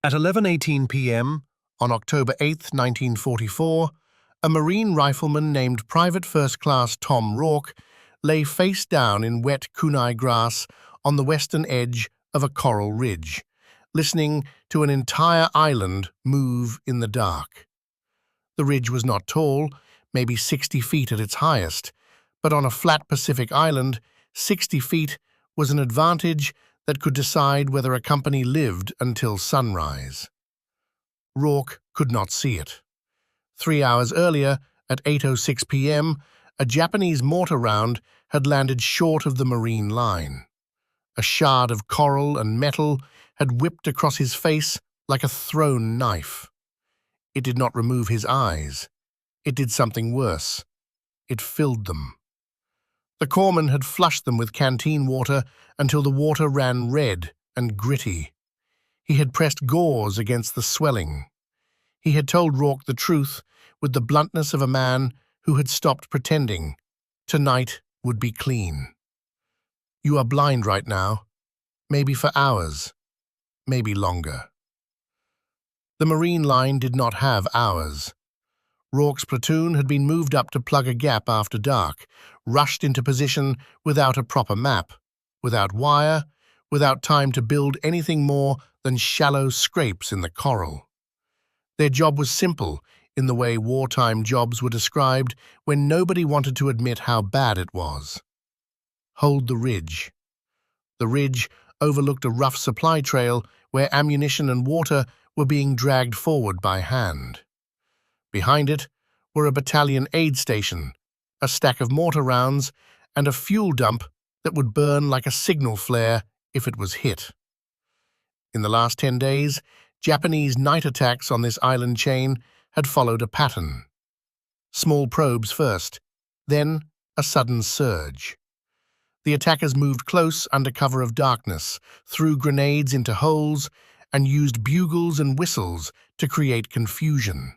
At 11:18 p.m. on October 8, 1944, a Marine rifleman named Private First Class Tom Rourke lay face down in wet kunai grass on the western edge of a coral ridge, listening to an entire island move in the dark. The ridge was not tall, maybe 60 feet at its highest, but on a flat Pacific island, 60 feet was an advantage that could decide whether a company lived until sunrise. Rourke could not see it. 3 hours earlier, at 8:06 p.m., a Japanese mortar round had landed short of the Marine line. A shard of coral and metal had whipped across his face like a thrown knife. It did not remove his eyes. It did something worse. It filled them. The corpsman had flushed them with canteen water until the water ran red and gritty. He had pressed gauze against the swelling. He had told Rourke the truth with the bluntness of a man who had stopped pretending. Tonight would be clean. You are blind right now, maybe for hours, maybe longer. The Marine line did not have hours. Rourke's platoon had been moved up to plug a gap after dark, rushed into position without a proper map, without wire, without time to build anything more than shallow scrapes in the coral. Their job was simple, in the way wartime jobs were described when nobody wanted to admit how bad it was. Hold the ridge. The ridge overlooked a rough supply trail where ammunition and water were being dragged forward by hand. Behind it were a battalion aid station, a stack of mortar rounds, and a fuel dump that would burn like a signal flare if it was hit. In the last 10 days, Japanese night attacks on this island chain had followed a pattern. Small probes first, then a sudden surge. The attackers moved close under cover of darkness, threw grenades into holes, and used bugles and whistles to create confusion.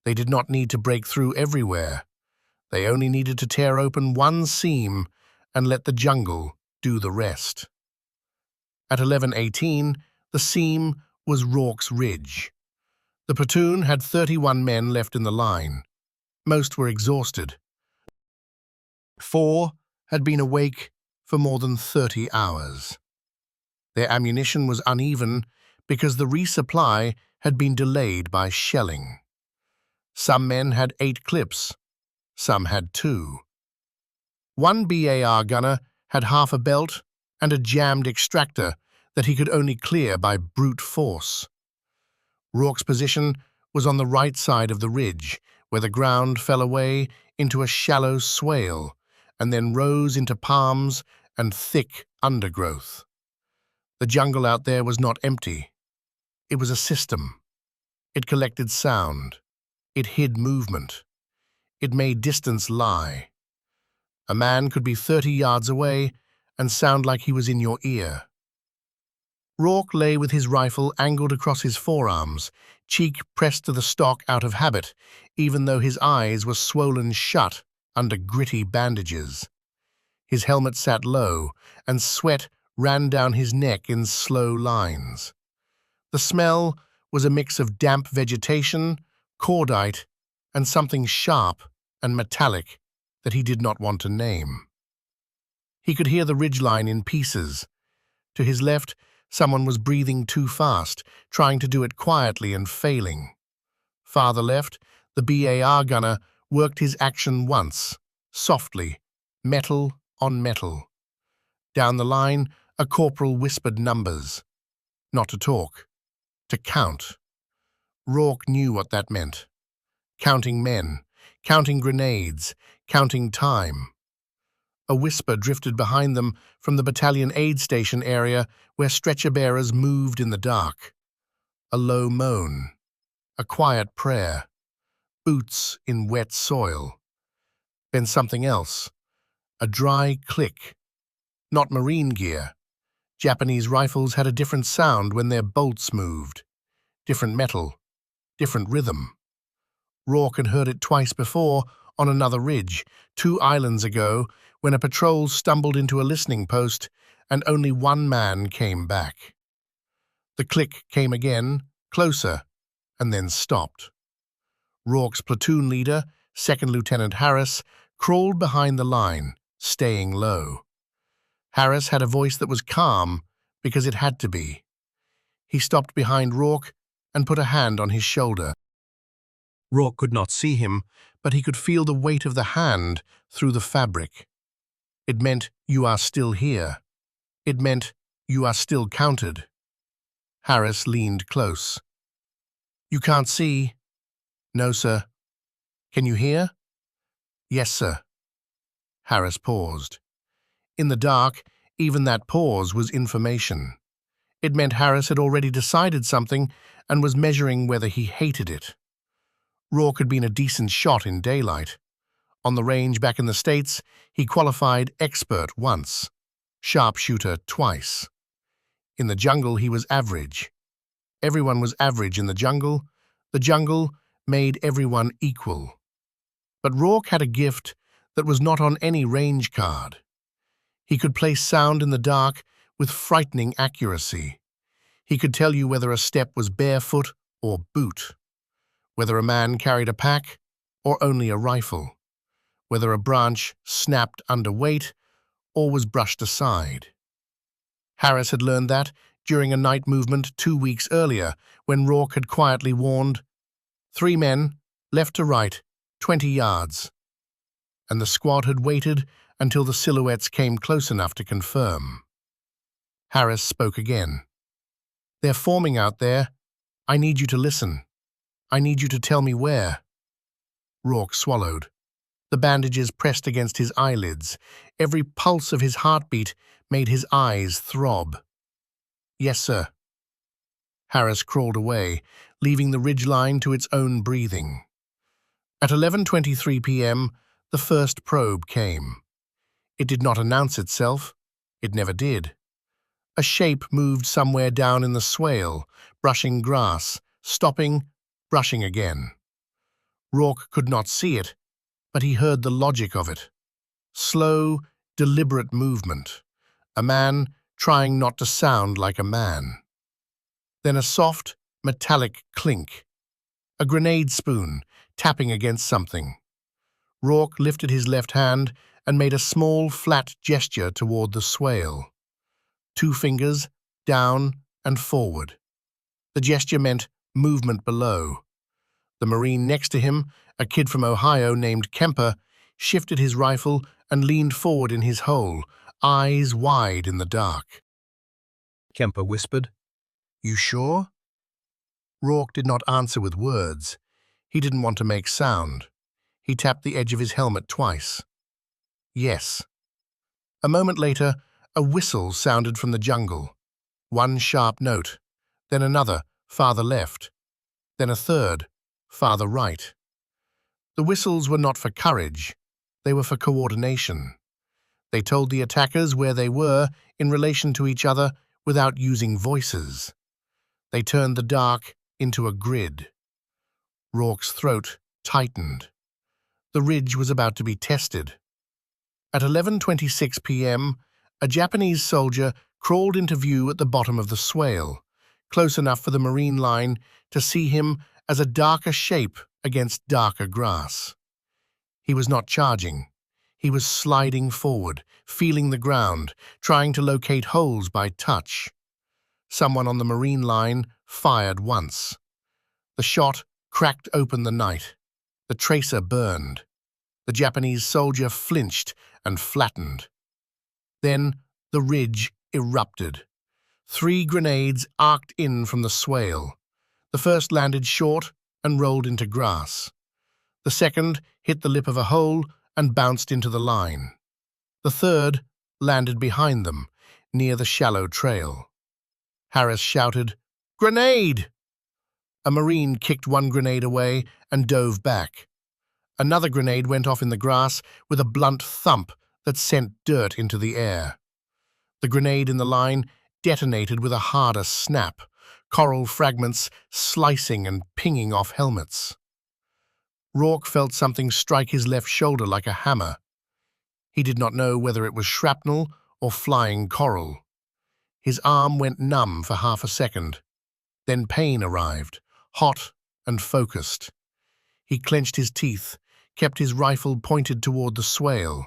They did not need to break through everywhere. They only needed to tear open one seam and let the jungle do the rest. At 11:18, the seam was Rourke's Ridge. The platoon had 31 men left in the line. Most were exhausted. 4 had been awake for more than 30 hours. Their ammunition was uneven because the resupply had been delayed by shelling. Some men had 8 clips, some had 2. One BAR gunner had half a belt and a jammed extractor that he could only clear by brute force. Rourke's position was on the right side of the ridge, where the ground fell away into a shallow swale and then rose into palms and thick undergrowth. The jungle out there was not empty. It was a system. It collected sound. It hid movement. It made distance lie. A man could be 30 yards away and sound like he was in your ear. Rourke lay with his rifle angled across his forearms, cheek pressed to the stock out of habit, even though his eyes were swollen shut under gritty bandages. His helmet sat low, and sweat ran down his neck in slow lines. The smell was a mix of damp vegetation, cordite, and something sharp and metallic that he did not want to name. He could hear the ridgeline in pieces. To his left, someone was breathing too fast, trying to do it quietly and failing. Farther left, the BAR gunner worked his action once, softly, metal on metal. Down the line, a corporal whispered numbers. Not to talk, to count. Rourke knew what that meant. Counting men, counting grenades, counting time. A whisper drifted behind them from the battalion aid station area where stretcher-bearers moved in the dark. A low moan. A quiet prayer. Boots in wet soil. Then something else. A dry click. Not Marine gear. Japanese rifles had a different sound when their bolts moved. Different metal. Different rhythm. Rourke had heard it twice before on another ridge, 2 islands ago, when a patrol stumbled into a listening post and only one man came back. The click came again, closer, and then stopped. Rourke's platoon leader, 2nd Lieutenant Harris, crawled behind the line, staying low. Harris had a voice that was calm because it had to be. He stopped behind Rourke and put a hand on his shoulder. Rourke could not see him, but he could feel the weight of the hand through the fabric. It meant, "You are still here." It meant, "You are still counted." Harris leaned close. "You can't see?" "No, sir." "Can you hear?" "Yes, sir." Harris paused. In the dark, even that pause was information. It meant Harris had already decided something and was measuring whether he hated it. Rourke had been a decent shot in daylight. On the range back in the States, he qualified expert once, sharpshooter twice. In the jungle, he was average. Everyone was average in the jungle. The jungle made everyone equal. But Rourke had a gift that was not on any range card. He could place sound in the dark with frightening accuracy. He could tell you whether a step was barefoot or boot, whether a man carried a pack or only a rifle, whether a branch snapped under weight or was brushed aside. Harris had learned that during a night movement 2 weeks earlier, when Rourke had quietly warned, 3 men, left to right, 20 yards. And the squad had waited until the silhouettes came close enough to confirm. Harris spoke again. "They're forming out there. I need you to listen. I need you to tell me where." Rourke swallowed. The bandages pressed against his eyelids. Every pulse of his heartbeat made his eyes throb. "Yes, sir." Harris crawled away, leaving the ridgeline to its own breathing. At 11:23 p.m., the first probe came. It did not announce itself. It never did. A shape moved somewhere down in the swale, brushing grass, stopping, brushing again. Rourke could not see it, but he heard the logic of it. Slow, deliberate movement. A man trying not to sound like a man. Then a soft, metallic clink. A grenade spoon tapping against something. Rourke lifted his left hand and made a small, flat gesture toward the swale. 2 fingers, down and forward. The gesture meant movement below. The Marine next to him, a kid from Ohio named Kemper, shifted his rifle and leaned forward in his hole, eyes wide in the dark. Kemper whispered, "You sure?" Rourke did not answer with words. He didn't want to make sound. He tapped the edge of his helmet twice. "Yes." A moment later, a whistle sounded from the jungle. 1 sharp note, then another, farther left, then a third, farther right. The whistles were not for courage, they were for coordination. They told the attackers where they were in relation to each other without using voices. They turned the dark into a grid. Rourke's throat tightened. The ridge was about to be tested. At 11:26 p.m., a Japanese soldier crawled into view at the bottom of the swale, close enough for the Marine line to see him as a darker shape against darker grass. He was not charging. He was sliding forward, feeling the ground, trying to locate holes by touch. Someone on the Marine line fired once. The shot cracked open the night. The tracer burned. The Japanese soldier flinched and flattened. Then the ridge erupted. 3 grenades arced in from the swale. The first landed short and rolled into grass. The second hit the lip of a hole and bounced into the line. The third landed behind them, near the shallow trail. Harris shouted, "Grenade!" A Marine kicked 1 grenade away and dove back. Another grenade went off in the grass with a blunt thump that sent dirt into the air. The grenade in the line detonated with a harder snap, coral fragments slicing and pinging off helmets. Rourke felt something strike his left shoulder like a hammer. He did not know whether it was shrapnel or flying coral. His arm went numb for half a second. Then pain arrived, hot and focused. He clenched his teeth, kept his rifle pointed toward the swale,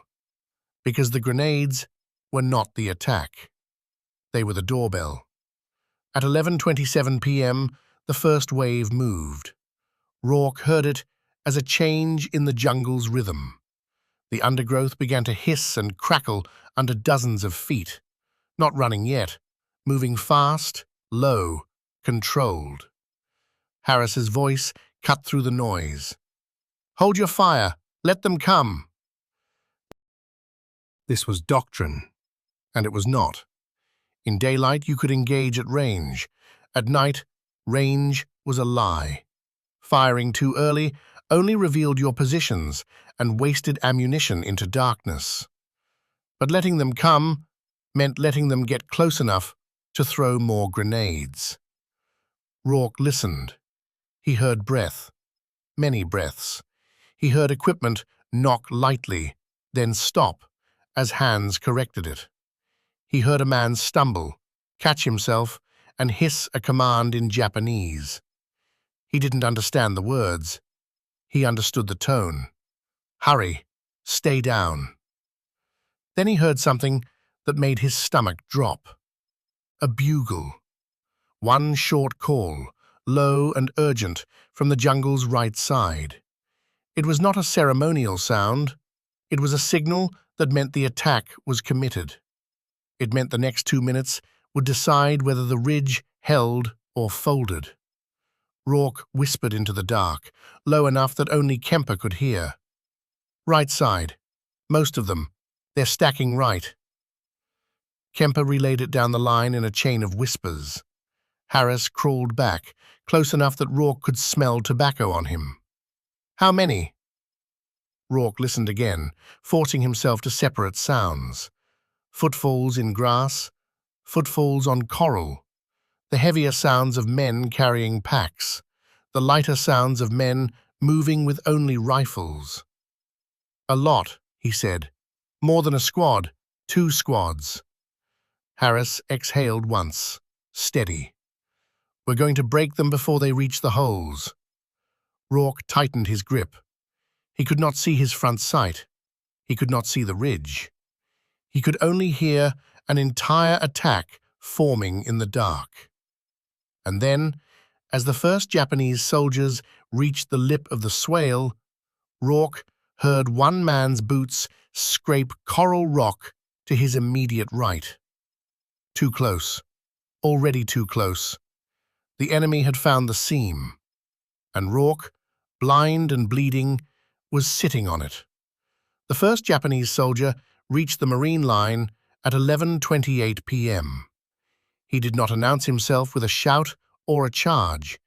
because the grenades were not the attack. They were the doorbell. At 11:27 p.m., the first wave moved. Rourke heard it as a change in the jungle's rhythm. The undergrowth began to hiss and crackle under dozens of feet, not running yet, moving fast, low, controlled. Harris's voice cut through the noise. "Hold your fire! Let them come!" This was doctrine, and it was not. In daylight, you could engage at range. At night, range was a lie. Firing too early only revealed your positions and wasted ammunition into darkness. But letting them come meant letting them get close enough to throw more grenades. Rourke listened. He heard breath, many breaths. He heard equipment knock lightly, then stop, as hands corrected it. He heard a man stumble, catch himself, and hiss a command in Japanese. He didn't understand the words. He understood the tone. "Hurry, stay down." Then he heard something that made his stomach drop. A bugle. One short call, low and urgent, from the jungle's right side. It was not a ceremonial sound. It was a signal that meant the attack was committed. It meant the next 2 minutes would decide whether the ridge held or folded. Rourke whispered into the dark, low enough that only Kemper could hear. "Right side. Most of them. They're stacking right." Kemper relayed it down the line in a chain of whispers. Harris crawled back, close enough that Rourke could smell tobacco on him. "How many?" Rourke listened again, forcing himself to separate sounds. Footfalls in grass, footfalls on coral, the heavier sounds of men carrying packs, the lighter sounds of men moving with only rifles. "A lot," he said. "More than a squad, 2 squads." Harris exhaled once, steady. "We're going to break them before they reach the holes." Rourke tightened his grip. He could not see his front sight. He could not see the ridge. He could only hear an entire attack forming in the dark. And then, as the first Japanese soldiers reached the lip of the swale, Rourke heard one man's boots scrape coral rock to his immediate right. Too close. Already too close. The enemy had found the seam, and Rourke, blind and bleeding, was sitting on it. The first Japanese soldier reached the Marine line at 11:28 p.m. He did not announce himself with a shout or a charge.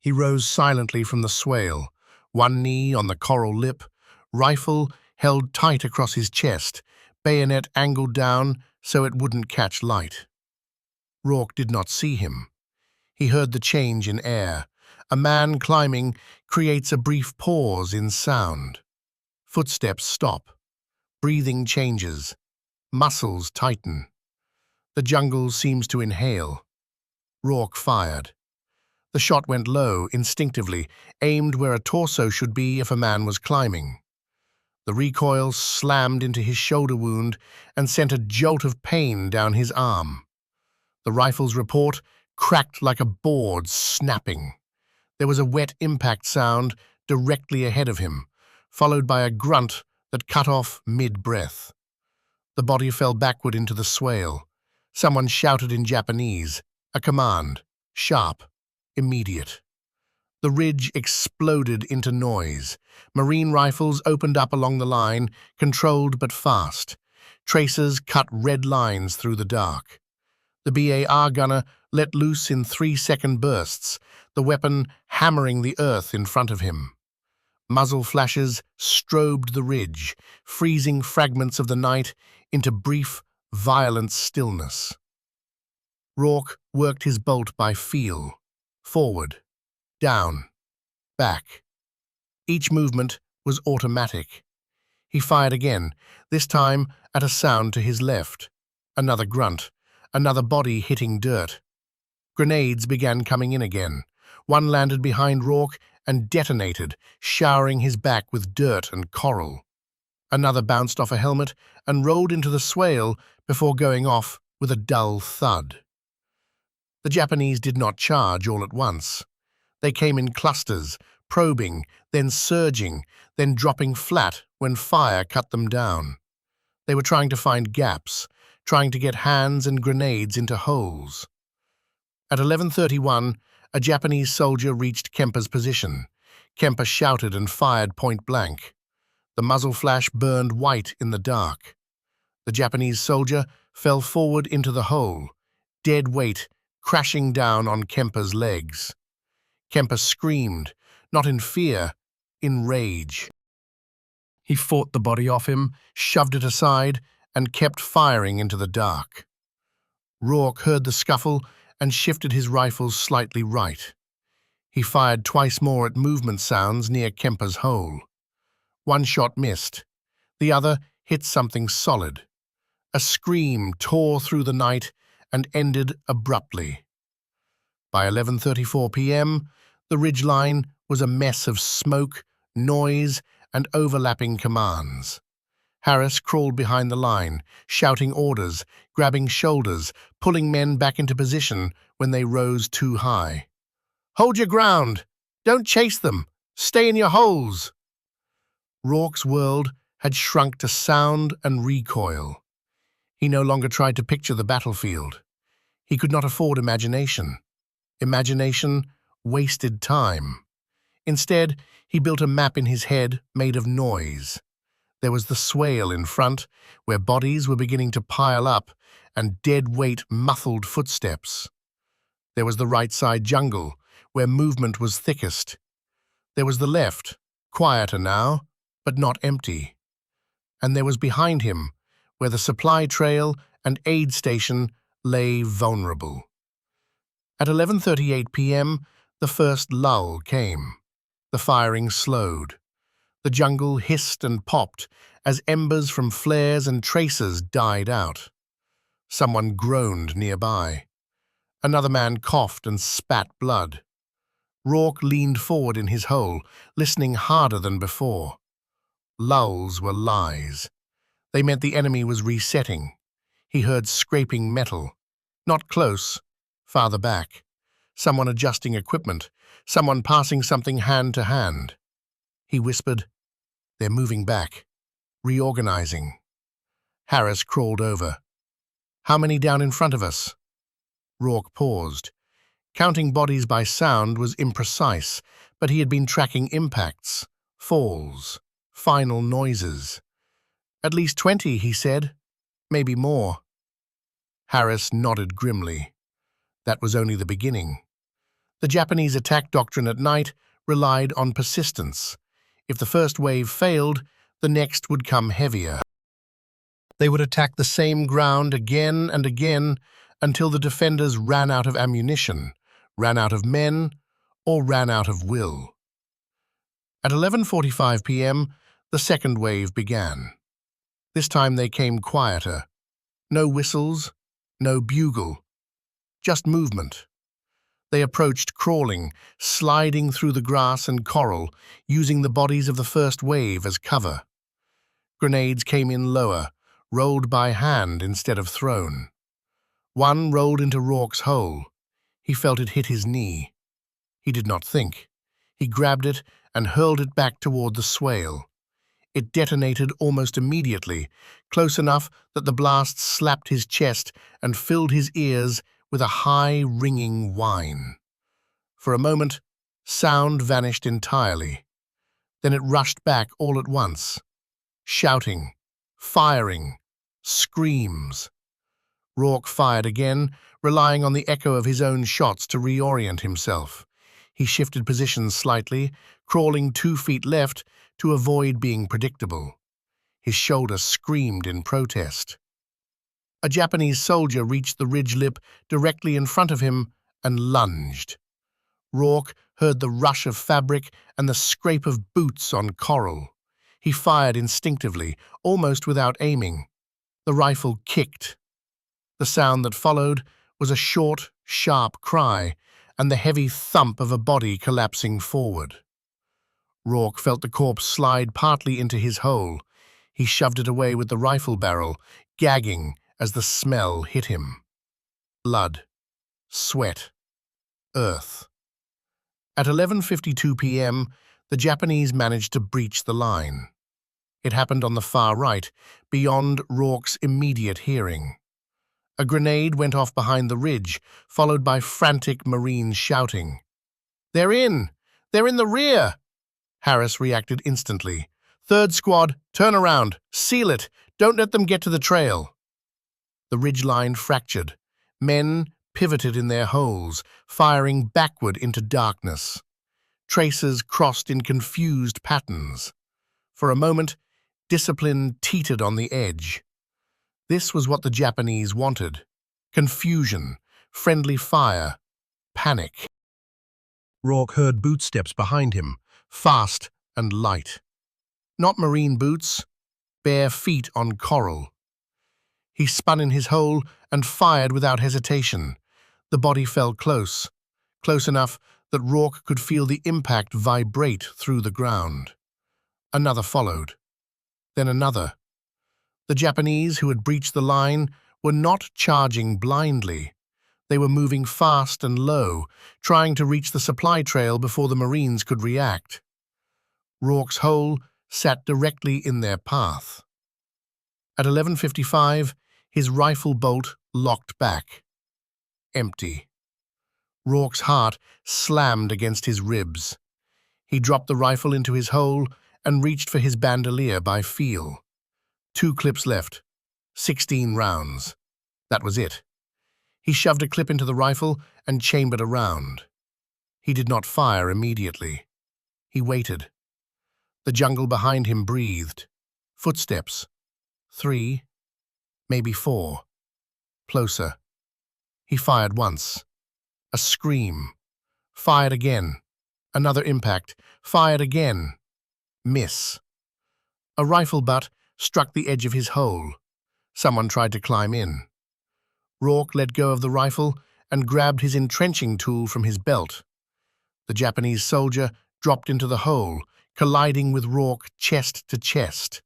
He rose silently from the swale, one knee on the coral lip, rifle held tight across his chest, bayonet angled down so it wouldn't catch light. Rourke did not see him. He heard the change in air. A man climbing creates a brief pause in sound. Footsteps stop. Breathing changes. Muscles tighten. The jungle seems to inhale. Rourke fired. The shot went low, instinctively, aimed where a torso should be if a man was climbing. The recoil slammed into his shoulder wound and sent a jolt of pain down his arm. The rifle's report cracked like a board snapping. There was a wet impact sound directly ahead of him, followed by a grunt that cut off mid-breath. The body fell backward into the swale. Someone shouted in Japanese, a command, sharp, immediate. The ridge exploded into noise. Marine rifles opened up along the line, controlled but fast. Tracers cut red lines through the dark. The BAR gunner let loose in 3-second bursts, the weapon hammering the earth in front of him. Muzzle flashes strobed the ridge, freezing fragments of the night into brief, violent stillness. Rourke worked his bolt by feel, forward, down, back. Each movement was automatic. He fired again, this time at a sound to his left. Another grunt, another body hitting dirt. Grenades began coming in again. One landed behind Rourke and detonated, showering his back with dirt and coral. Another bounced off a helmet and rolled into the swale before going off with a dull thud. The Japanese did not charge all at once. They came in clusters, probing, then surging, then dropping flat when fire cut them down. They were trying to find gaps, trying to get hands and grenades into holes. At 11:31, a Japanese soldier reached Kemper's position. Kemper shouted and fired point blank. The muzzle flash burned white in the dark. The Japanese soldier fell forward into the hole, dead weight crashing down on Kemper's legs. Kemper screamed, not in fear, in rage. He fought the body off him, shoved it aside, and kept firing into the dark. Rourke heard the scuffle and shifted his rifle slightly right. He fired twice more at movement sounds near Kemper's hole. One shot missed. The other hit something solid. A scream tore through the night and ended abruptly. By 11:34 p.m., the ridgeline was a mess of smoke, noise, and overlapping commands. Harris crawled behind the line, shouting orders, grabbing shoulders, pulling men back into position when they rose too high. "Hold your ground! Don't chase them! Stay in your holes!" Rourke's world had shrunk to sound and recoil. He no longer tried to picture the battlefield. He could not afford imagination. Imagination wasted time. Instead, he built a map in his head made of noise. There was the swale in front, where bodies were beginning to pile up, and dead-weight muffled footsteps. There was the right-side jungle, where movement was thickest. There was the left, quieter now, but not empty. And there was behind him, where the supply trail and aid station lay vulnerable. At 11:38 p.m., the first lull came. The firing slowed. The jungle hissed and popped as embers from flares and tracers died out. Someone groaned nearby. Another man coughed and spat blood. Rourke leaned forward in his hole, listening harder than before. Lulls were lies. They meant the enemy was resetting. He heard scraping metal. Not close, farther back. Someone adjusting equipment, someone passing something hand to hand. He whispered, "They're moving back, reorganizing." Harris crawled over. "How many down in front of us?" Rourke paused. Counting bodies by sound was imprecise, but he had been tracking impacts, falls, final noises. "At least 20, he said. Maybe more." Harris nodded grimly. That was only the beginning. The Japanese attack doctrine at night relied on persistence. If the first wave failed, the next would come heavier. They would attack the same ground again and again until the defenders ran out of ammunition, ran out of men, or ran out of will. At 11:45 p.m., the second wave began. This time they came quieter. No whistles, no bugle, just movement. They approached crawling, sliding through the grass and coral, using the bodies of the first wave as cover. Grenades came in lower, rolled by hand instead of thrown. One rolled into Rourke's hole. He felt it hit his knee. He did not think. He grabbed it and hurled it back toward the swale. It detonated almost immediately, close enough that the blast slapped his chest and filled his ears with a high, ringing whine. For a moment, sound vanished entirely. Then it rushed back all at once. Shouting, firing, screams. Rourke fired again, relying on the echo of his own shots to reorient himself. He shifted positions slightly, crawling 2 feet left to avoid being predictable. His shoulder screamed in protest. A Japanese soldier reached the ridge lip directly in front of him and lunged. Rourke heard the rush of fabric and the scrape of boots on coral. He fired instinctively, almost without aiming. The rifle kicked. The sound that followed was a short, sharp cry, and the heavy thump of a body collapsing forward. Rourke felt the corpse slide partly into his hole. He shoved it away with the rifle barrel, gagging as the smell hit him. Blood, sweat, earth. At 11:52 p.m., the Japanese managed to breach the line. It happened on the far right, beyond Rourke's immediate hearing. A grenade went off behind the ridge, followed by frantic Marines shouting. "They're in! They're in the rear!" Harris reacted instantly. "Third squad, turn around, seal it, don't let them get to the trail." The ridge line fractured. Men pivoted in their holes, firing backward into darkness. Tracers crossed in confused patterns. For a moment, discipline teetered on the edge. This was what the Japanese wanted. Confusion, friendly fire, panic. Rourke heard bootsteps behind him, fast and light. Not Marine boots, bare feet on coral. He spun in his hole and fired without hesitation. The body fell close enough that Rourke could feel the impact vibrate through the ground. Another followed, then another. The Japanese, who had breached the line, were not charging blindly. They were moving fast and low, trying to reach the supply trail before the Marines could react. Rourke's hole sat directly in their path. At 11:55, his rifle bolt locked back. Empty. Rourke's heart slammed against his ribs. He dropped the rifle into his hole and reached for his bandolier by feel. 2 clips left. 16 rounds. That was it. He shoved a clip into the rifle and chambered a round. He did not fire immediately. He waited. The jungle behind him breathed. Footsteps. 3, maybe 4. Closer. He fired once. A scream. Fired again. Another impact. Fired again. Miss. A rifle butt struck the edge of his hole. Someone tried to climb in. Rourke let go of the rifle and grabbed his entrenching tool from his belt. The Japanese soldier dropped into the hole, colliding with Rourke chest to chest.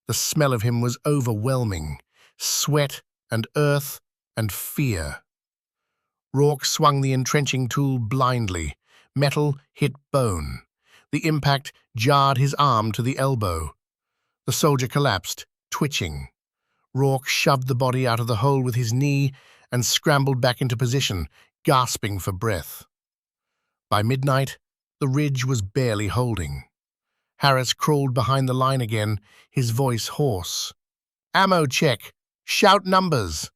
The smell of him was overwhelming. Sweat and earth and fear. Rourke swung the entrenching tool blindly. Metal hit bone. The impact jarred his arm to the elbow. The soldier collapsed, twitching. Rourke shoved the body out of the hole with his knee and scrambled back into position, gasping for breath. By midnight, the ridge was barely holding. Harris crawled behind the line again, his voice hoarse. "Ammo check! Shout numbers!"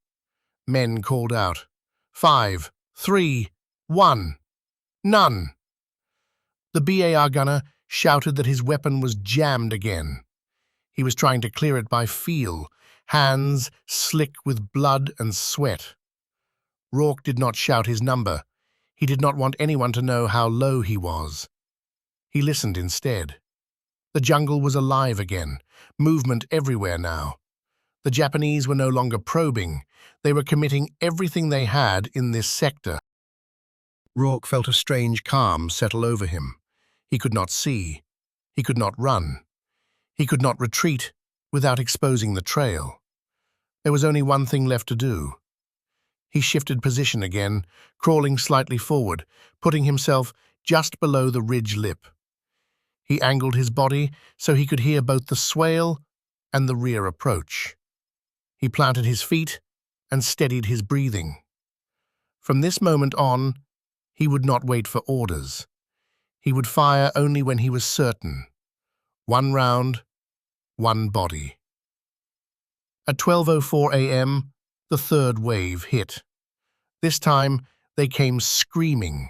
Men called out. 5, 3, 1. None. The BAR gunner shouted that his weapon was jammed again. He was trying to clear it by feel, hands slick with blood and sweat. Rourke did not shout his number. He did not want anyone to know how low he was. He listened instead. The jungle was alive again, movement everywhere now. The Japanese were no longer probing. They were committing everything they had in this sector. Rourke felt a strange calm settle over him. He could not see. He could not run. He could not retreat without exposing the trail. There was only one thing left to do. He shifted position again, crawling slightly forward, putting himself just below the ridge lip. He angled his body so he could hear both the swale and the rear approach. He planted his feet and steadied his breathing. From this moment on, he would not wait for orders. He would fire only when he was certain. 1 round, 1 body. At 12:04 a.m., the third wave hit. This time, they came screaming.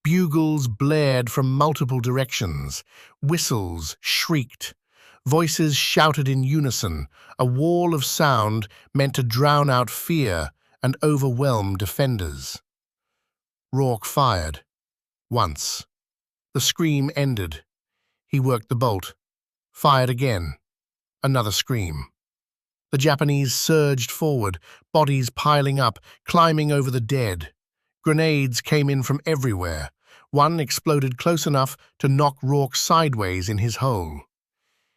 Bugles blared from multiple directions. Whistles shrieked. Voices shouted in unison, a wall of sound meant to drown out fear and overwhelm defenders. Rourke fired. Once. The scream ended. He worked the bolt. Fired again. Another scream. The Japanese surged forward, bodies piling up, climbing over the dead. Grenades came in from everywhere. One exploded close enough to knock Rourke sideways in his hole.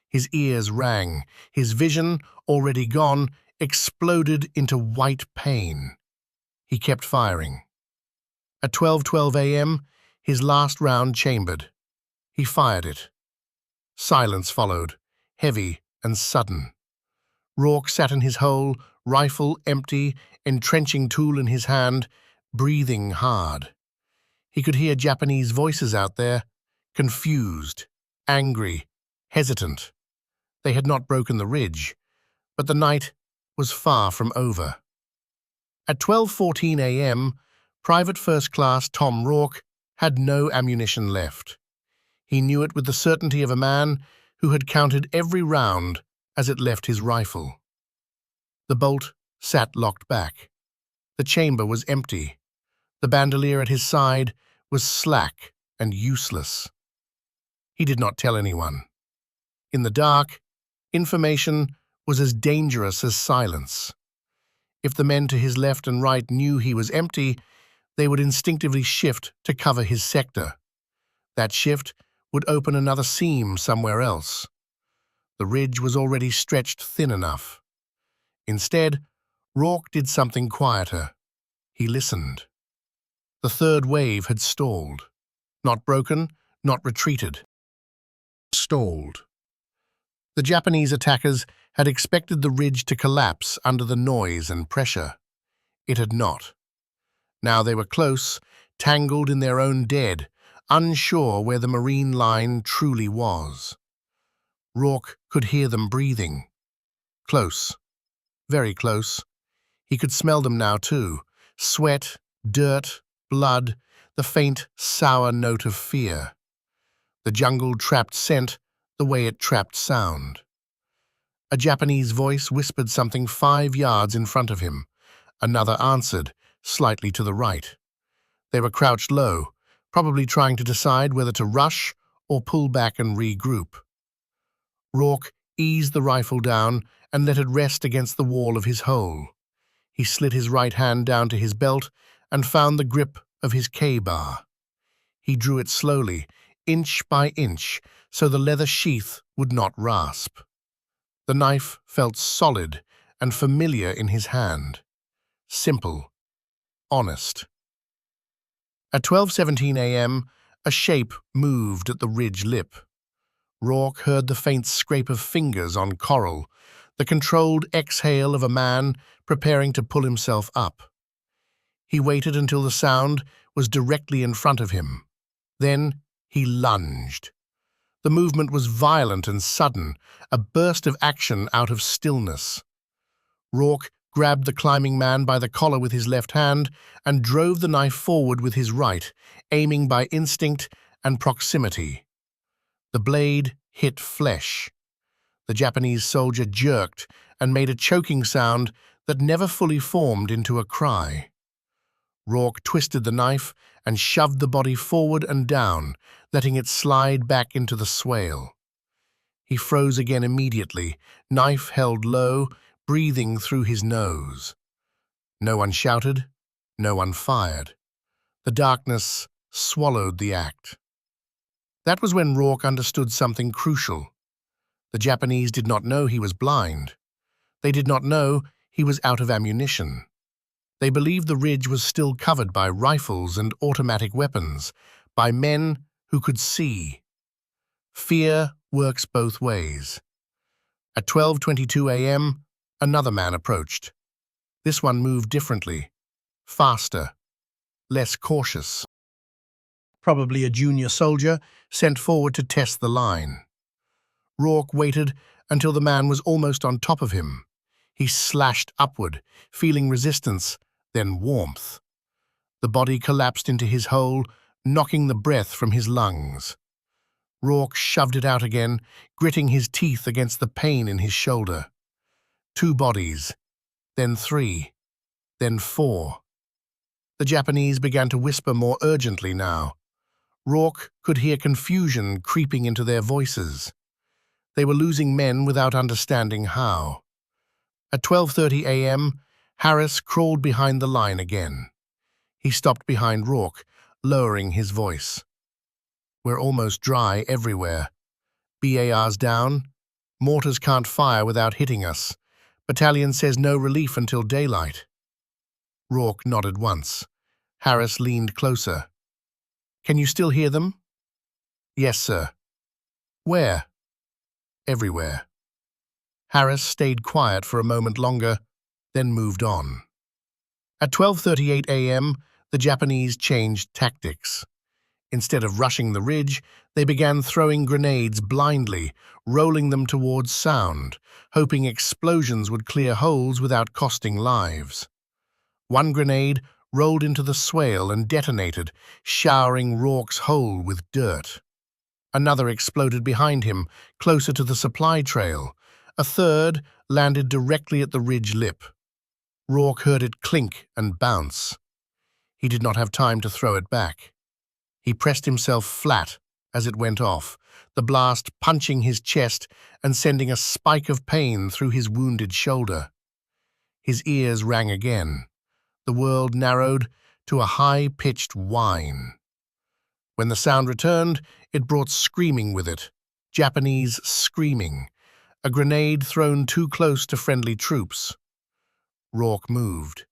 His ears rang. His vision, already gone, exploded into white pain. He kept firing. At 12:12 a.m., his last round chambered. He fired it. Silence followed, heavy and sudden. Rourke sat in his hole, rifle empty, entrenching tool in his hand, breathing hard. He could hear Japanese voices out there, confused, angry, hesitant. They had not broken the ridge, but the night was far from over. At 12:14 a.m., Private First Class Tom Rourke had no ammunition left. He knew it with the certainty of a man who had counted every round as it left his rifle. The bolt sat locked back. The chamber was empty. The bandolier at his side was slack and useless. He did not tell anyone. In the dark, information was as dangerous as silence. If the men to his left and right knew he was empty, they would instinctively shift to cover his sector. That shift would open another seam somewhere else. The ridge was already stretched thin enough. Instead, Rourke did something quieter. He listened. The third wave had stalled. Not broken, not retreated. Stalled. The Japanese attackers had expected the ridge to collapse under the noise and pressure. It had not. Now they were close, tangled in their own dead, unsure where the Marine line truly was. Rourke could hear them breathing. Close. Very close. He could smell them now too. Sweat, dirt, blood, the faint, sour note of fear. The jungle trapped scent the way it trapped sound. A Japanese voice whispered something 5 yards in front of him. Another answered, slightly to the right. They were crouched low, probably trying to decide whether to rush or pull back and regroup. Rourke eased the rifle down and let it rest against the wall of his hole. He slid his right hand down to his belt and found the grip of his K-bar. He drew it slowly, inch by inch, so the leather sheath would not rasp. The knife felt solid and familiar in his hand. Simple. Honest. At 12:17 a.m., a shape moved at the ridge lip. Rourke heard the faint scrape of fingers on coral, the controlled exhale of a man preparing to pull himself up. He waited until the sound was directly in front of him. Then he lunged. The movement was violent and sudden, a burst of action out of stillness. Rourke grabbed the climbing man by the collar with his left hand and drove the knife forward with his right, aiming by instinct and proximity. The blade hit flesh. The Japanese soldier jerked and made a choking sound that never fully formed into a cry. Rourke twisted the knife and shoved the body forward and down, letting it slide back into the swale. He froze again immediately, knife held low, breathing through his nose. No one shouted, no one fired. The darkness swallowed the act. That was when Rourke understood something crucial. The Japanese did not know he was blind. They did not know he was out of ammunition. They believed the ridge was still covered by rifles and automatic weapons, by men who could see. Fear works both ways. At 12:22 a.m., another man approached. This one moved differently, faster, less cautious. Probably a junior soldier sent forward to test the line. Rourke waited until the man was almost on top of him. He slashed upward, feeling resistance, then warmth. The body collapsed into his hole, knocking the breath from his lungs. Rourke shoved it out again, gritting his teeth against the pain in his shoulder. 2 bodies, then 3, then 4. The Japanese began to whisper more urgently now. Rourke could hear confusion creeping into their voices. They were losing men without understanding how. At 12:30 a.m., Harris crawled behind the line again. He stopped behind Rourke, lowering his voice. "We're almost dry everywhere. BAR's down. Mortars can't fire without hitting us. Battalion says no relief until daylight." Rourke nodded once. Harris leaned closer. "Can you still hear them?" "Yes, sir." "Where?" "Everywhere." Harris stayed quiet for a moment longer, then moved on. At 12:38 a.m., the Japanese changed tactics. Instead of rushing the ridge, they began throwing grenades blindly, rolling them towards sound, hoping explosions would clear holes without costing lives. One grenade rolled into the swale and detonated, showering Rourke's hole with dirt. Another exploded behind him, closer to the supply trail. A third landed directly at the ridge lip. Rourke heard it clink and bounce. He did not have time to throw it back. He pressed himself flat as it went off, the blast punching his chest and sending a spike of pain through his wounded shoulder. His ears rang again. The world narrowed to a high-pitched whine. When the sound returned, it brought screaming with it. Japanese screaming. A grenade thrown too close to friendly troops. Rourke moved.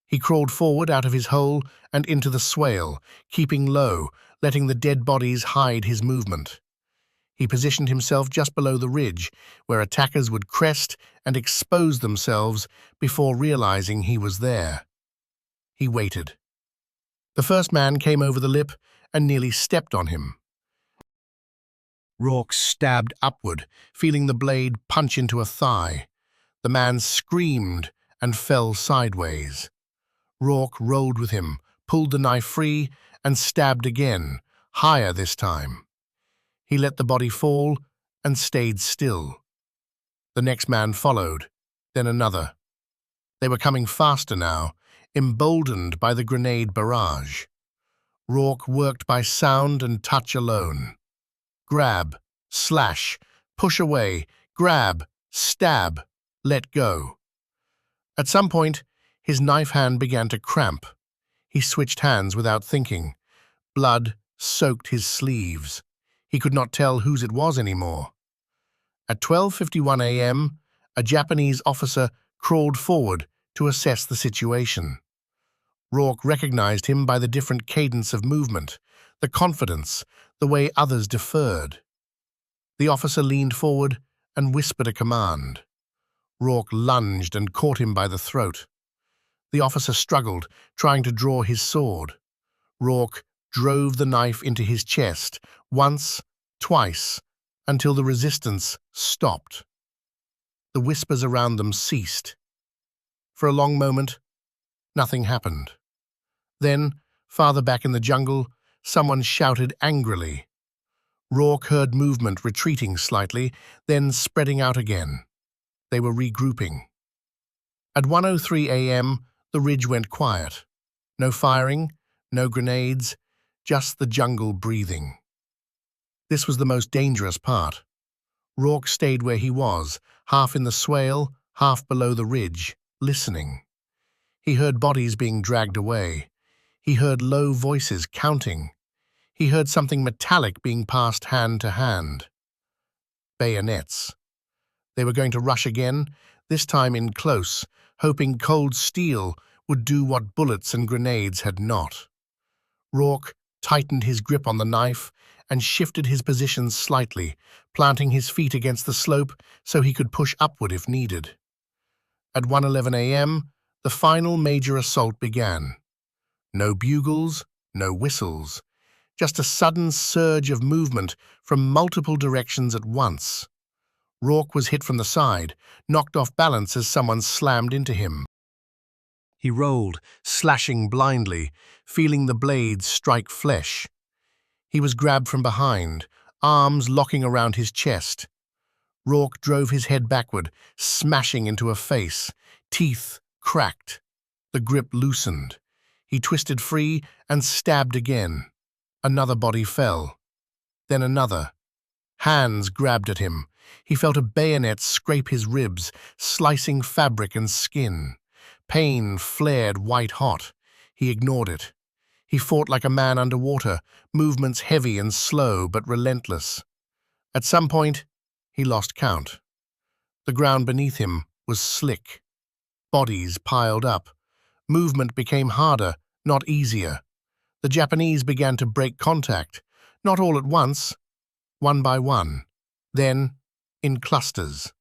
He crawled forward out of his hole and into the swale, keeping low, letting the dead bodies hide his movement. He positioned himself just below the ridge, where attackers would crest and expose themselves before realizing he was there. He waited. The first man came over the lip and nearly stepped on him. Rourke stabbed upward, feeling the blade punch into a thigh. The man screamed and fell sideways. Rourke rolled with him, pulled the knife free, and stabbed again, higher this time. He let the body fall and stayed still. The next man followed, then another. They were coming faster now, emboldened by the grenade barrage. Rourke worked by sound and touch alone. Grab, slash, push away, grab, stab, let go. At some point, his knife hand began to cramp. He switched hands without thinking. Blood soaked his sleeves. He could not tell whose it was anymore. At 12:51 a.m., a Japanese officer crawled forward to assess the situation. Rourke recognized him by the different cadence of movement, the confidence, the way others deferred. The officer leaned forward and whispered a command. Rourke lunged and caught him by the throat. The officer struggled, trying to draw his sword. Rourke drove the knife into his chest, once, twice, until the resistance stopped. The whispers around them ceased. For a long moment, nothing happened. Then, farther back in the jungle, someone shouted angrily. Rourke heard movement retreating slightly, then spreading out again. They were regrouping. At 1:03 a.m., the ridge went quiet. No firing, no grenades, just the jungle breathing. This was the most dangerous part. Rourke stayed where he was, half in the swale, half below the ridge, listening. He heard bodies being dragged away. He heard low voices counting. He heard something metallic being passed hand to hand. Bayonets. They were going to rush again, this time in close, hoping cold steel would do what bullets and grenades had not. Rourke tightened his grip on the knife and shifted his position slightly, planting his feet against the slope so he could push upward if needed. At 1:11 a.m., the final major assault began. No bugles, no whistles, just a sudden surge of movement from multiple directions at once. Rourke was hit from the side, knocked off balance as someone slammed into him. He rolled, slashing blindly, feeling the blades strike flesh. He was grabbed from behind, arms locking around his chest. Rourke drove his head backward, smashing into a face, teeth cracked. The grip loosened. He twisted free and stabbed again. Another body fell. Then another. Hands grabbed at him. He felt a bayonet scrape his ribs, slicing fabric and skin. Pain flared white-hot. He ignored it. He fought like a man underwater, movements heavy and slow but relentless. At some point, he lost count. The ground beneath him was slick. Bodies piled up. Movement became harder, not easier. The Japanese began to break contact, not all at once, one by one, then in clusters.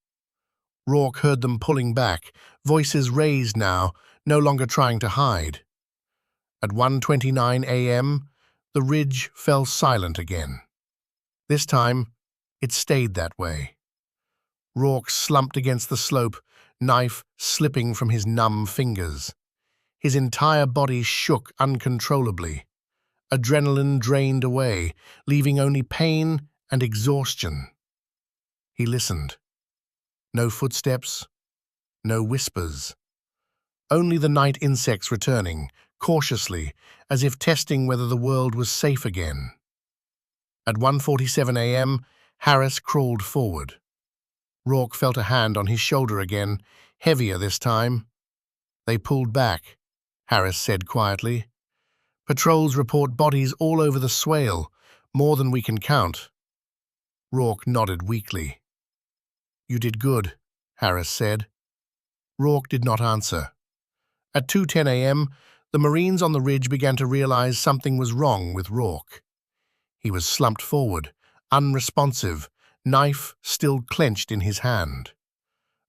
Rourke heard them pulling back, voices raised now, no longer trying to hide. At 1:29 a.m., the ridge fell silent again. This time, it stayed that way. Rourke slumped against the slope, knife slipping from his numb fingers. His entire body shook uncontrollably. Adrenaline drained away, leaving only pain and exhaustion. He listened. No footsteps, no whispers. Only the night insects returning, cautiously, as if testing whether the world was safe again. At 1:47 a.m., Harris crawled forward. Rourke felt a hand on his shoulder again, heavier this time. "They pulled back," Harris said quietly. "Patrols report bodies all over the swale, more than we can count." Rourke nodded weakly. "You did good," Harris said. Rourke did not answer. At 2:10 a.m., the Marines on the ridge began to realize something was wrong with Rourke. He was slumped forward, unresponsive, knife still clenched in his hand.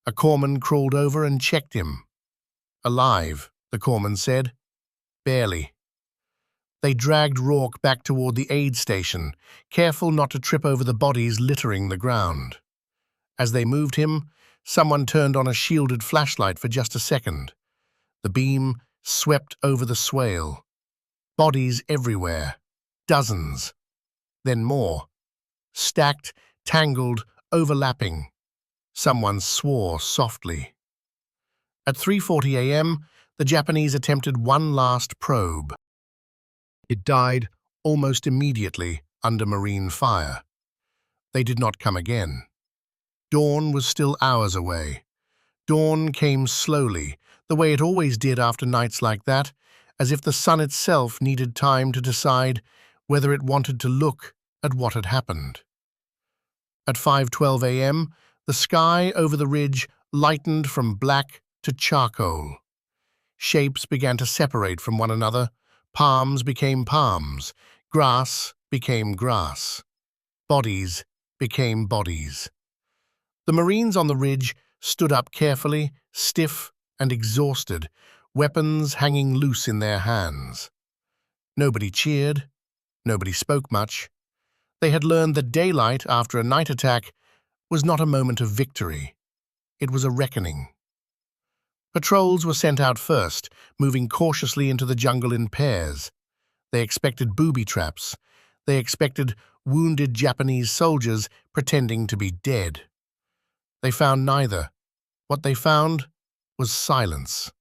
A corpsman crawled over and checked him. "Alive," the corpsman said. "Barely." They dragged Rourke back toward the aid station, careful not to trip over the bodies littering the ground. As they moved him, someone turned on a shielded flashlight for just a second. The beam swept over the swale. Bodies everywhere. Dozens. Then more. Stacked, tangled, overlapping. Someone swore softly. At 3:40 a.m., the Japanese attempted one last probe. It died almost immediately under Marine fire. They did not come again. Dawn was still hours away. Dawn came slowly, the way it always did after nights like that, as if the sun itself needed time to decide whether it wanted to look at what had happened. At 5:12 a.m., the sky over the ridge lightened from black to charcoal. Shapes began to separate from one another. Palms became palms. Grass became grass. Bodies became bodies. The Marines on the ridge stood up carefully, stiff and exhausted, weapons hanging loose in their hands. Nobody cheered. Nobody spoke much. They had learned that daylight after a night attack was not a moment of victory. It was a reckoning. Patrols were sent out first, moving cautiously into the jungle in pairs. They expected booby traps. They expected wounded Japanese soldiers pretending to be dead. They found neither. What they found was silence.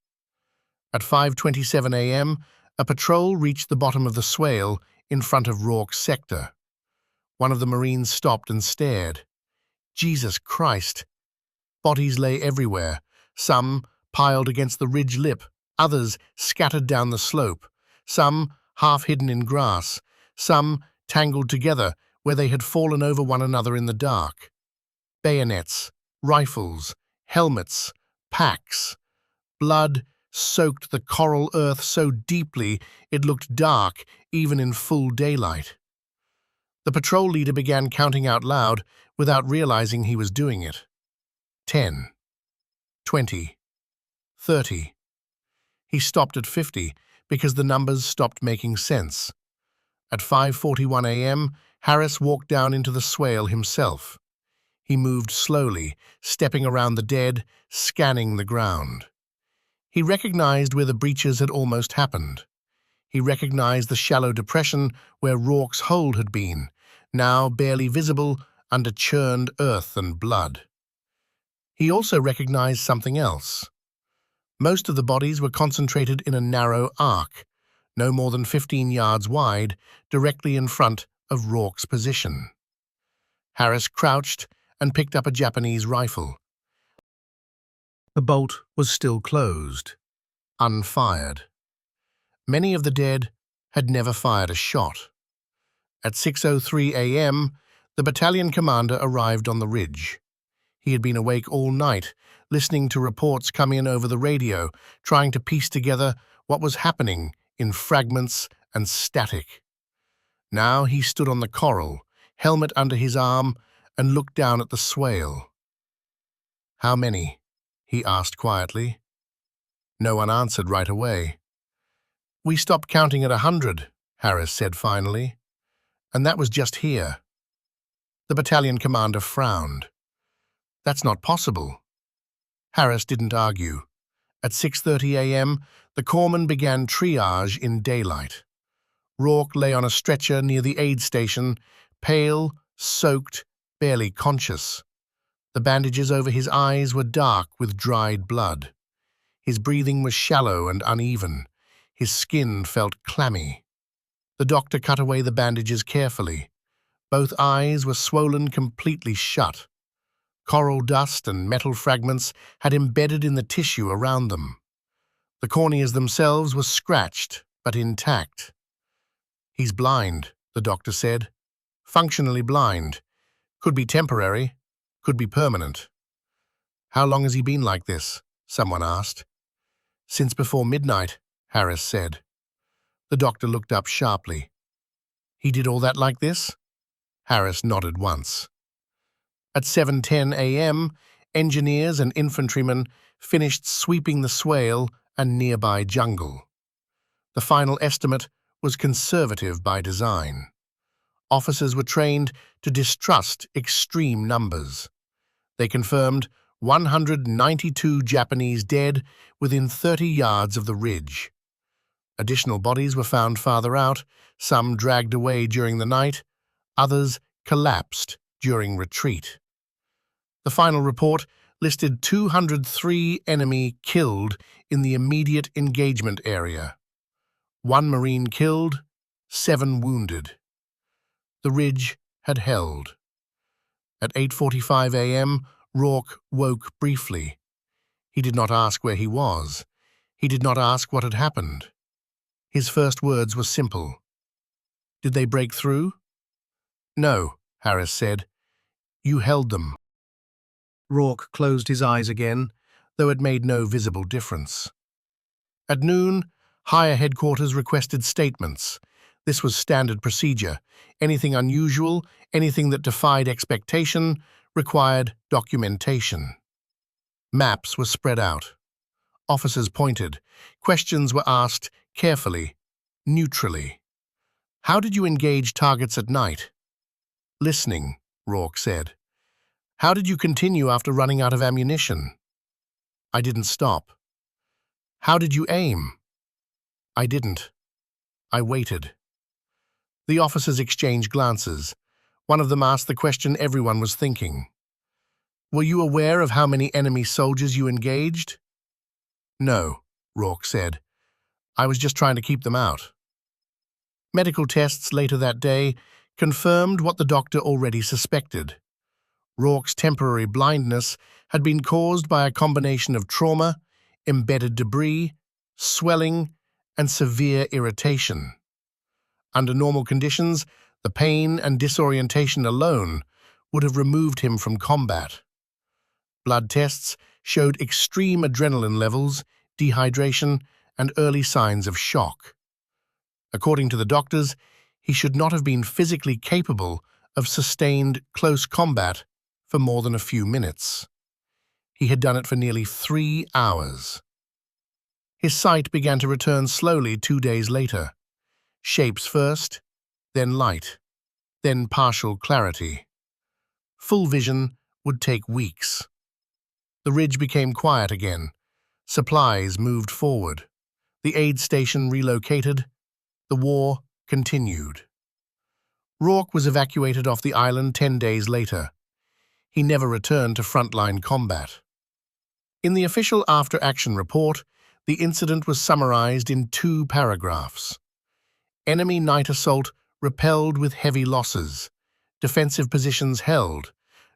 At 5:27 a.m., a patrol reached the bottom of the swale in front of Rourke's sector. One of the Marines stopped and stared. Jesus Christ! Bodies lay everywhere, some piled against the ridge lip, others scattered down the slope, some half hidden in grass, some tangled together where they had fallen over one another in the dark. Bayonets, rifles, helmets, packs. Blood soaked the coral earth so deeply it looked dark even in full daylight. The patrol leader began counting out loud without realizing he was doing it. 10, 20, 30. He stopped at 50 because the numbers stopped making sense. At 5:41 a.m., Harris walked down into the swale himself. He moved slowly, stepping around the dead, scanning the ground. He recognized where the breaches had almost happened. He recognized the shallow depression where Rourke's hold had been, now barely visible under churned earth and blood. He also recognized something else. Most of the bodies were concentrated in a narrow arc, no more than 15 yards wide, directly in front of Rourke's position. Harris crouched and picked up a Japanese rifle. The bolt was still closed, unfired. Many of the dead had never fired a shot. At 6:03 a.m., the battalion commander arrived on the ridge. He had been awake all night, listening to reports come in over the radio, trying to piece together what was happening in fragments and static. Now he stood on the corral, helmet under his arm, and looked down at the swale. "How many?" he asked quietly. No one answered right away. "We stopped counting at 100, Harris said finally. "And that was just here." The battalion commander frowned. "That's not possible." Harris didn't argue. At 6:30 a.m., the corpsman began triage in daylight. Rourke lay on a stretcher near the aid station, pale, soaked, barely conscious. The bandages over his eyes were dark with dried blood. His breathing was shallow and uneven. His skin felt clammy. The doctor cut away the bandages carefully. Both eyes were swollen completely shut. Coral dust and metal fragments had embedded in the tissue around them. The corneas themselves were scratched, but intact. "He's blind," the doctor said. "Functionally blind. Could be temporary, could be permanent." "How long has he been like this?" someone asked. "Since before midnight," Harris said. The doctor looked up sharply. "He did all that like this?" Harris nodded once. At 7:10 a.m., engineers and infantrymen finished sweeping the swale and nearby jungle. The final estimate was conservative by design. Officers were trained to distrust extreme numbers. They confirmed 192 Japanese dead within 30 yards of the ridge. Additional bodies were found farther out, some dragged away during the night, others collapsed during retreat. The final report listed 203 enemy killed in the immediate engagement area. 1 Marine killed, 7 wounded. The ridge had held. At 8:45 a.m., Rourke woke briefly. He did not ask where he was. He did not ask what had happened. His first words were simple. "Did they break through?" "No," Harris said. "You held them." Rourke closed his eyes again, though it made no visible difference. At noon, higher headquarters requested statements. This was standard procedure. Anything unusual, anything that defied expectation, required documentation. Maps were spread out. Officers pointed. Questions were asked carefully, neutrally. "How did you engage targets at night?" "Listening," Rourke said. "How did you continue after running out of ammunition?" "I didn't stop." "How did you aim?" "I didn't. I waited." The officers exchanged glances. One of them asked the question everyone was thinking. "Were you aware of how many enemy soldiers you engaged?" "No," Rourke said. "I was just trying to keep them out." Medical tests later that day confirmed what the doctor already suspected. Rourke's temporary blindness had been caused by a combination of trauma, embedded debris, swelling, and severe irritation. Under normal conditions, the pain and disorientation alone would have removed him from combat. Blood tests showed extreme adrenaline levels, dehydration, and early signs of shock. According to the doctors, he should not have been physically capable of sustained close combat for more than a few minutes. He had done it for nearly 3 hours. His sight began to return slowly 2 days later. Shapes first, then light, then partial clarity. Full vision would take weeks. The ridge became quiet again. Supplies moved forward. The aid station relocated. The war continued. Rourke was evacuated off the island 10 days later. He never returned to frontline combat. In the official after-action report, the incident was summarized in 2 paragraphs. Enemy night assault repelled with heavy losses. Defensive positions held.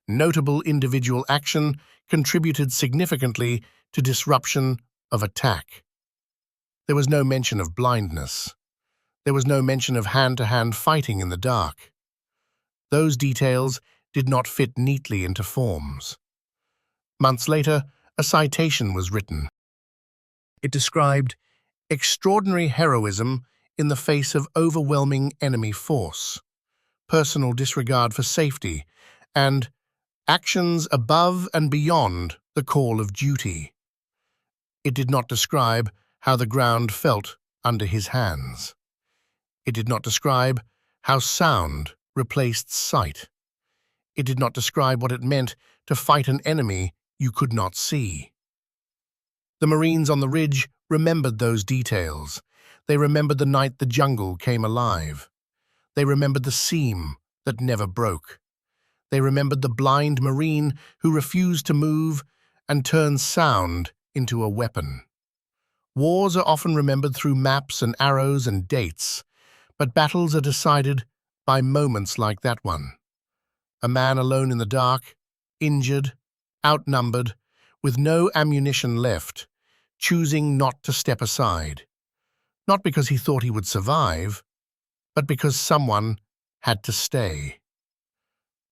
Notable individual action contributed significantly to disruption of attack. There was no mention of blindness. There was no mention of hand-to-hand fighting in the dark. Those details did not fit neatly into forms. Months later, a citation was written. It described extraordinary heroism in the face of overwhelming enemy force, personal disregard for safety, and actions above and beyond the call of duty. It did not describe how the ground felt under his hands. It did not describe how sound replaced sight. It did not describe what it meant to fight an enemy you could not see. The Marines on the ridge remembered those details. They remembered the night the jungle came alive. They remembered the seam that never broke. They remembered the blind Marine who refused to move and turned sound into a weapon. Wars are often remembered through maps and arrows and dates, but battles are decided by moments like that one. A man alone in the dark, injured, outnumbered, with no ammunition left, choosing not to step aside. Not because he thought he would survive, but because someone had to stay.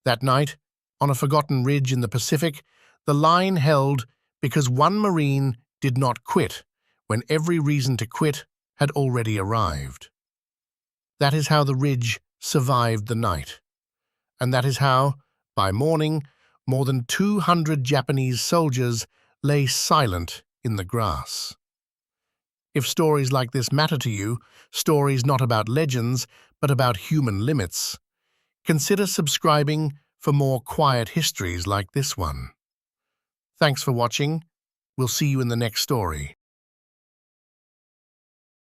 That night, on a forgotten ridge in the Pacific, the line held because one Marine did not quit when every reason to quit had already arrived. That is how the ridge survived the night. And that is how, by morning, more than 200 Japanese soldiers lay silent in the grass. If stories like this matter to you, stories not about legends, but about human limits, consider subscribing for more quiet histories like this one. Thanks for watching. We'll see you in the next story.